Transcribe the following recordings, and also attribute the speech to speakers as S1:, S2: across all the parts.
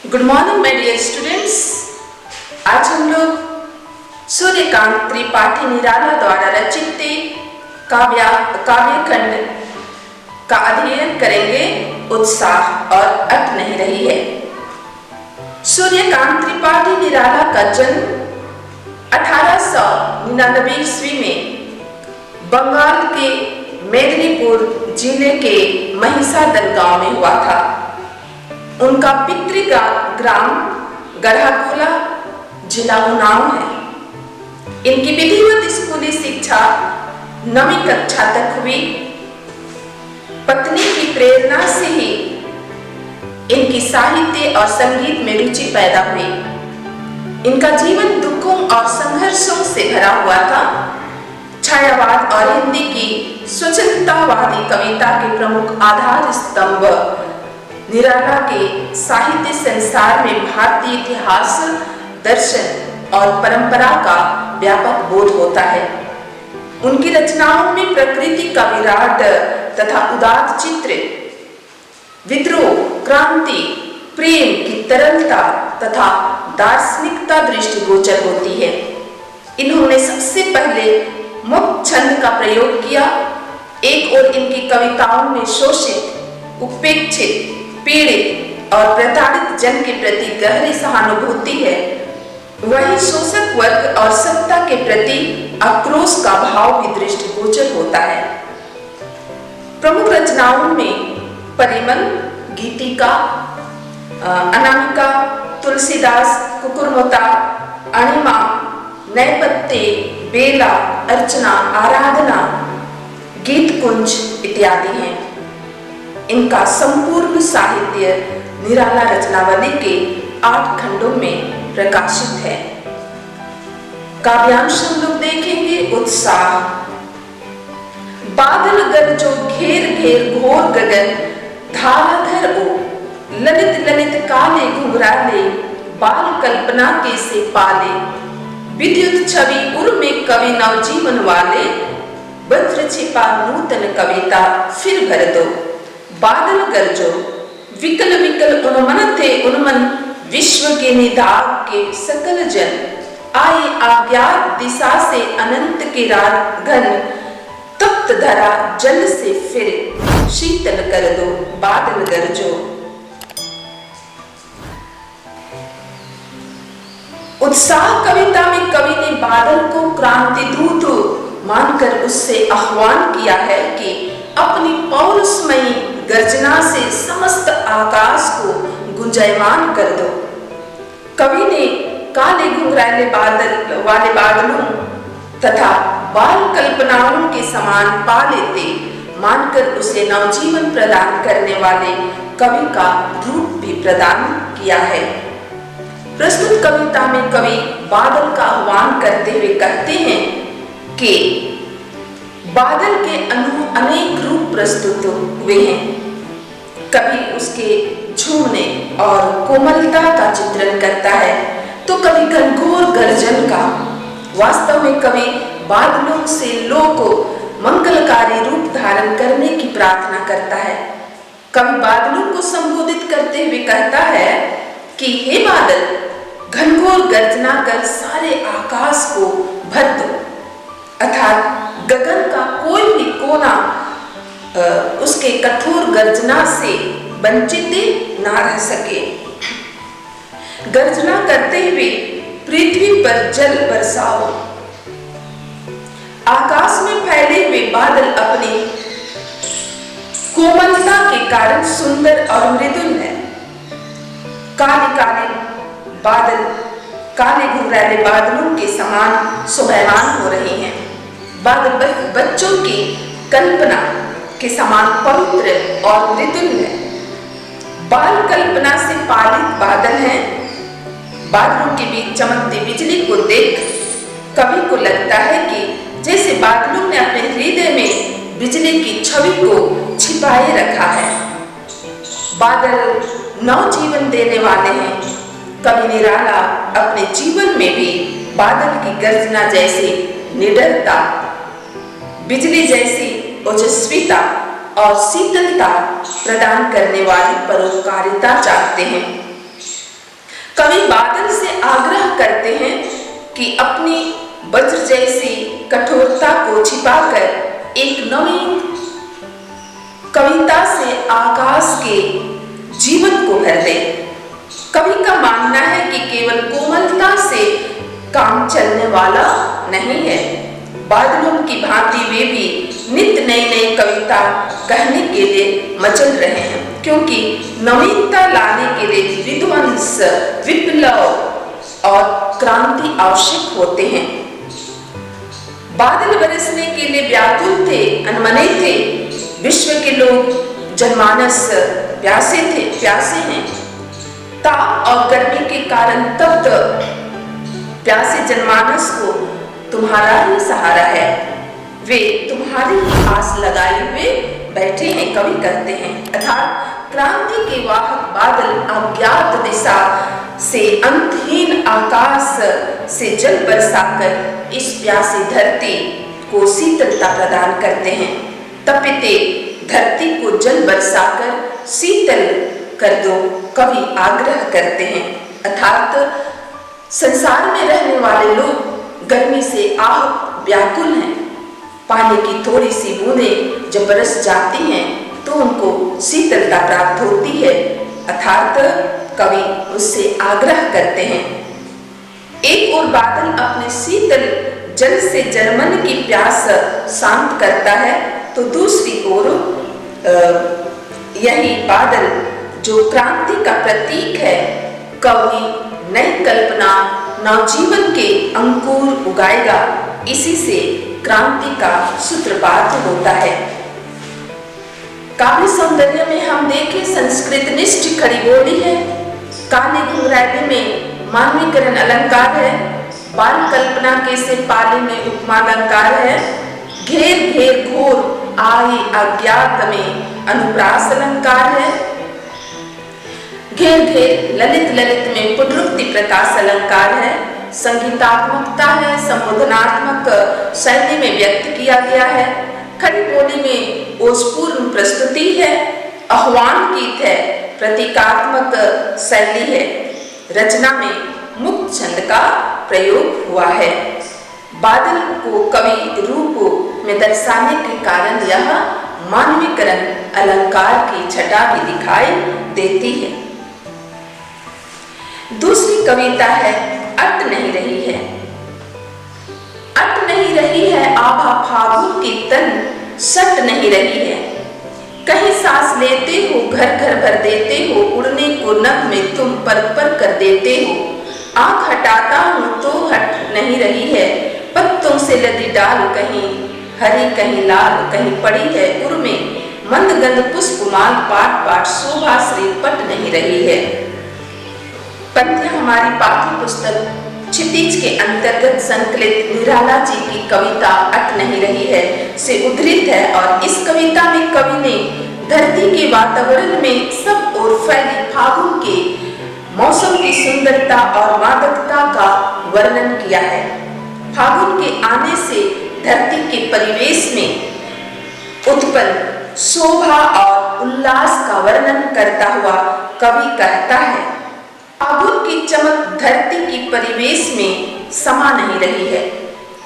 S1: Good morning my dear students. आज हम लोग सूर्यकांत त्रिपाठी निराला द्वारा रचित काव्य खंड का अध्ययन करेंगे। उत्साह और अट नहीं रही है। सूर्यकांत त्रिपाठी निराला का जन्म 1899 ईस्वी में बंगाल के मेदिनीपुर जिले के महिसादल गांव में हुआ था। उनका पितृग्राम गढ़ाखोला जिला उन्नाव है। इनकी विधिवत स्कूली शिक्षा 9वीं कक्षा तक हुई। पत्नी की प्रेरणा से ही इनकी साहित्य और संगीत में रुचि पैदा हुई। इनका जीवन दुखों और संघर्षों से भरा हुआ था। छायावाद और हिंदी की स्वतंत्रतावादी कविता के प्रमुख आधार स्तंभ निराला के साहित्य संसार में भारतीय इतिहास, दर्शन और परंपरा का व्यापक बोध होता है। उनकी रचनाओं में प्रकृति का विराट तथा उदात्त चित्र, विद्रोह, क्रांति, प्रेम की तरलता तथा दार्शनिकता दृष्टिगोचर होती है। इन्होंने सबसे पहले मुक्त छंद का प्रयोग किया। एक ओर इनकी कविताओं में शोषित, उपेक्षित, पीड़ित और प्रताड़ित जन के प्रति गहरी सहानुभूति है, वहीं शोषक वर्ग और सत्ता के प्रति आक्रोश का भाव भी दृष्टिगोचर होता है। प्रमुख रचनाओं में परिमल, गीतिका, अनामिका, तुलसीदास, कुकुरमुत्ता, अणिमा, नैपत्य, बेला, अर्चना, आराधना, गीत कुंज इत्यादि हैं। इनका संपूर्ण साहित्य निराला रचनावली के 8 खंडों में प्रकाशित है। काव्यांश हम लोग देखेंगे। उत्साह। बादल गरजो घेर घेर घोर गगन, धाराधर ओ ललित ललित काले घुंघराले, बाल कल्पना के से पाले, विद्युत छवि उर में कवि नवजीवन वाले, वज्र छिपा नूतन कविता फिर भर दो। बादल गरजो विकल विकल उन्मन थे उन्मन, विश्व के निदाग के सकल जन, आए अज्ञात दिशा से अनंत के रात घन, तप्त धरा जल से फिर शीतल कर दो। बादल गरजो। उत्साह कविता में कवि ने बादल को क्रांति दूत मानकर उससे आह्वान किया है कि अपनी पौरुषमयी गर्जना से समस्त आकाश को गुंजायमान कर दो। कवि ने काले घुंघराले बादल वाले बादलों तथा बाल कल्पनाओं के समान पा लेते मानकर उसे नवजीवन प्रदान करने वाले कवि का रूप भी प्रदान किया है। प्रस्तुत कविता में कवि बादल का आह्वान करते हुए कहते हैं कि बादल के अनेक रूप प्रस्तुत हुए हैं। कभी उसके झूमने और कोमलता का चित्रण करता है तो कभी घनघोर गर्जन का। वास्तव में कवि बादलों से लोक को मंगलकारी रूप धारण करने की प्रार्थना करता है। कवि बादलों को संबोधित करते हुए कहता है कि हे बादल, घनघोर गर्जना कर सारे आकाश को भर दो, अर्थात गगन का कोई भी कोना उसके कठोर गर्जना से वंचित ना रह सके। गर्जना करते हुए पृथ्वी पर जल बरसाओ। आकाश में फैले हुए बादल अपनी कोमलता के कारण सुंदर और मृदुल है। काले काले बादल काले घुंघराले बादलों के समान शोभायमान हो रहे हैं। बादल बच्चों की कल्पना के समान पवित्र और मृदुल है। बाल कल्पना से पालित बादल हैं। बादलों के बीच चमकती बिजली को देख कवि को लगता है कि जैसे बादलों ने अपने हृदय में बिजली की छवि को छिपाए रखा है। बादल नव जीवन देने वाले हैं। कवि निराला अपने जीवन में भी बादल की गर्जना जैसी निडरता, बिजली जैसी ओजस्विता और शीतलता प्रदान करने वाली परोपकारिता चाहते हैं। कवि बादल से आग्रह करते हैं कि अपनी वज्र जैसी कठोरता को छिपाकर एक नवीन कविता से आकाश के जीवन को भर दे। कवि का मानना है कि केवल कोमलता से काम चलने वाला नहीं है। बादलों की भांति वे भी नित्य नई नई कविता कहने के लिए मचल रहे हैं, क्योंकि नवीनता लाने के लिए विध्वंस, विप्लव और क्रांति आवश्यक होते हैं। बादल बरसने के लिए व्याकुल थे, अनमने थे। विश्व के लोग जनमानस प्यासे हैं। ताप और गर्मी के कारण तप्त प्यासे जनमानस को तुम्हारा ही सहारा है। वे तुम्हारी ही आस लगाए हुए बैठे हैं, कवि कहते हैं। अर्थात क्रांति के वाहक बादल अज्ञात दिशा से अंतहीन आकाश से जल बरसाकर इस प्यासी धरती को शीतलता प्रदान करते हैं। तपिते धरती को जल बरसाकर शीतल कर दो, कवि आग्रह करते हैं। अर्थात संसार में रहने वाले लोग गर्मी से आह व्याकुल हैं। पानी की थोड़ी सी बूंदें जब बरस जाती हैं तो उनको शीतलता प्राप्त होती है। अर्थात कवि उससे आग्रह करते हैं। एक ओर बादल अपने शीतल जल से जर्मन की प्यास शांत करता है, तो दूसरी ओर यही बादल जो क्रांति का प्रतीक है, कवि नई कल्पना, नवजीवन के अंकुर उगाएगा। इसी से क्रांति का सूत्रपात होता है। काव्य सौंदर्य में हम देखें संस्कृत निष्ठ खड़ी बोली है, काले घुंघराले में मानवीकरण अलंकार है, बाल कल्पना के से पाले में उपमा अलंकार है, घेर घेर घोर आए अज्ञात में अनुप्रास अलंकार है, घेर घेर ललित ललित में पुनरुक्ति प्रकाश अलंकार है, संगीतात्मकता है, संबोधनात्मक शैली में व्यक्त किया गया है, खड़ी बोली में ओजपूर्ण प्रस्तुति है, आह्वान गीत है, प्रतीकात्मक शैली है, रचना में मुक्त छंद का प्रयोग हुआ है। बादल को कवि रूप में दर्शाने के कारण यह मानवीकरण अलंकार की छटा भी दिखाई देती है। दूसरी कविता है अट नहीं रही है। अट नहीं रही है आभा फागुन की तन सट नहीं रही है। कहीं सांस लेते हो घर घर भर देते हो, उड़ने को नभ में तुम पर पर कर देते हो। आंख हटाता हूँ तो हट नहीं रही है, पत्तों से लदी डाल कहीं हरी कहीं लाल, कहीं पड़ी है उर में मंद गंध पुष्पमाल, पाट पाट शोभा श्री पट नहीं रही है। पंक्तियां हमारी पाठ्य पुस्तक क्षितिज के अंतर्गत संकलित निराला जी की कविता अट नहीं रही है से उद्धृत है, और इस कविता में कवि ने धरती के वातावरण में सब ओर फैली फागुन के मौसम की सुंदरता और मादकता का वर्णन किया है। फागुन के आने से धरती के परिवेश में उत्पन्न शोभा और उल्लास का वर्णन करता हुआ कवि कहता है, फागुन की चमक धरती की परिवेश में समा नहीं रही है।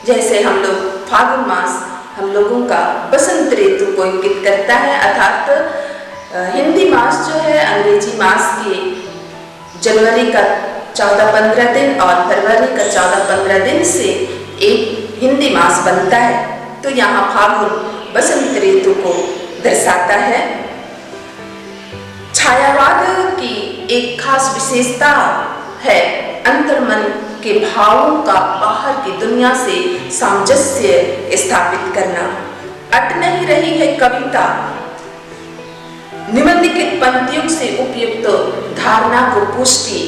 S1: जैसे हम लोग फागुन मास हम लोगों का बसंत ऋतु को इंगित करता है, अर्थात हिंदी मास जो है अंग्रेजी मास के जनवरी का 14-15 दिन और फरवरी का 14-15 दिन से एक हिंदी मास बनता है। तो यहाँ फागुन बसंत ऋतु को दर्शाता है। छायावाद की एक खास विशेषता है अंतर्मन के भावों का बाहर की दुनिया से सामंजस्य स्थापित करना। अट नहीं रही है कविता निम्नलिखित पंक्तियों से उपयुक्त धारणा को पुष्टि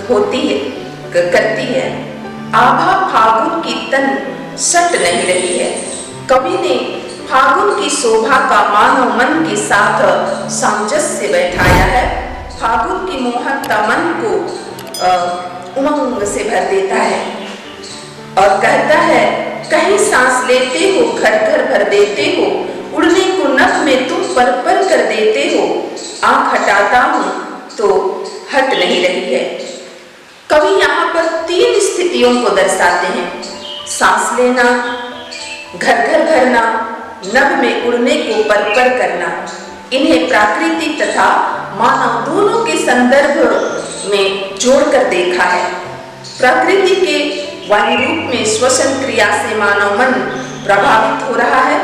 S1: होती है करती है। आभा फागुन की तन सट नहीं रही है। कवि ने फागुन की शोभा का मानव मन के साथ सामंजस्य बैठाया है। फागुन की मोहकता मन को उमंग से भर देता है और कहता है, कहीं सांस लेते हो घर घर भर देते हो, उड़ने को नभ में तुम पर पर कर देते हो। आंख हटाता हूँ तो हट नहीं रही है। स्थितियों को दर्शाते हैं। सांस लेना, घर घर भरना, नभ में उड़ने को पर करना, इन्हें प्रकृति तथा मानव दोनों के संदर्भ में जोड़कर देखा है। प्रकृति के वायु रूप में श्वसन क्रिया से मानव मन प्रभावित हो रहा है।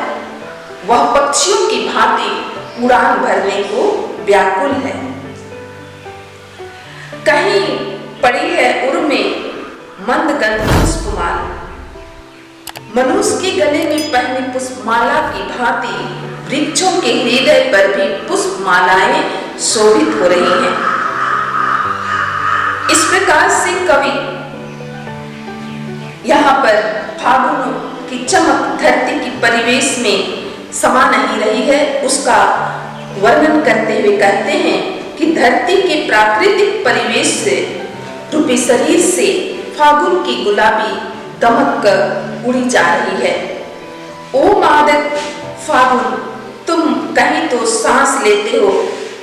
S1: वह पक्षियों की भांति उड़ान भरने को व्याकुल है। कहीं पड़ी है उर में मंद गंध पुष्पमाल, मनुष्य के गले में पहनी पुष्पमाला की भांति वृक्षों के हृदय पर भी पुष्पमालाएं शोभित हो रही हैं। इस प्रकार से कवि यहाँ पर फागुन की चमक धरती की परिवेश में समा नहीं रही है, उसका वर्णन करते हुए कहते हैं कि धरती के प्राकृतिक परिवेश से रूपी शरीर से फागुन की गुलाबी दमक कर उड़ी जा रही है। ओ मादक फागुन, तुम कहीं तो सांस लेते हो,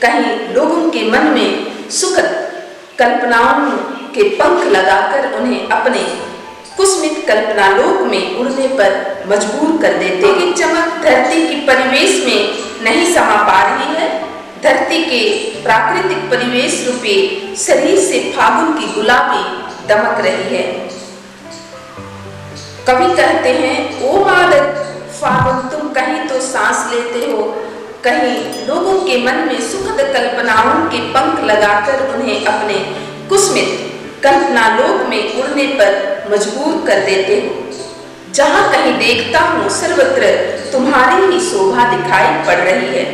S1: कहीं लोगों के मन में सुखद कल्पनाओं के पंख लगाकर उन्हें अपने कुसुमित कल्पनालोक में उड़ने पर मजबूर कर देते हैं। चमक धरती की परिवेश में नहीं समा पा रही है। धरती के प्राकृतिक परिवेश रूपी शरीर से फागुन की गुलाबी दमक रही है। कवि कहते हैं, ओ मादक फागुन, तुम कहीं तो सांस लेते हो, कहीं लोगों के मन में सुखद कल्पनाओं के पंख लगाकर उन्हें अपने कुसुमित कल्पनालोक में उड़ने पर मजबूर कर देते हो। जहां कहीं देखता हूं सर्वत्र तुम्हारी ही शोभा दिखाई पड़ रही है।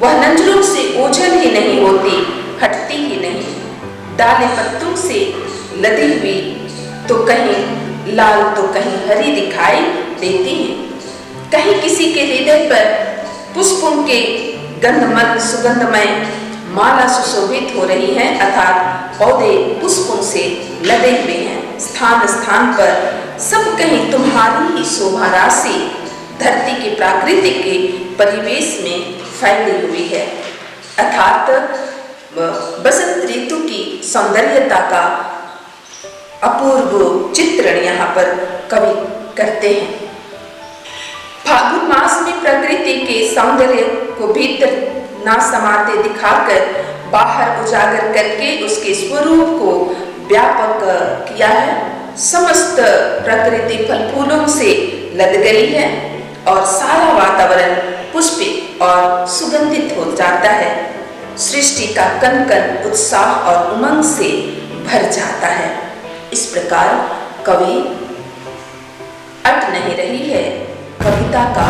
S1: वह नंजरों से ओझल ही नहीं होती, हटती ही नहीं। डाले पत्तों से लदी हुई तो कहीं लाल तो कहीं हरी दिखाई देती है। कहीं किसी के हृदय पर पुष्पों के गंधमय सुगंधमय माला सुशोभित हो रही है, अर्थात पौधे पुष्पों से लदे हुए हैं। स्थान स्थान पर सब कहीं तुम्हारी ही शोभा राशि धरती के प्राकृतिक के परिवेश में फैली हुई है, अर्थात बसंत ऋतु की सौंदर्यता का अपूर्व चित्रण यहाँ पर कवि करते हैं। फागुन मास में प्रकृति के सौंदर्य को भीतर ना समाते दिखाकर बाहर उजागर करके उसके स्वरूप को व्यापक किया है। समस्त प्रकृति फल फूलों से लद गई है और सारा वातावरण पुष्पित और सुगंधित हो जाता है। सृष्टि का कण कण उत्साह और उमंग से भर जाता है। इस प्रकार कवि अट नहीं रही है कविता का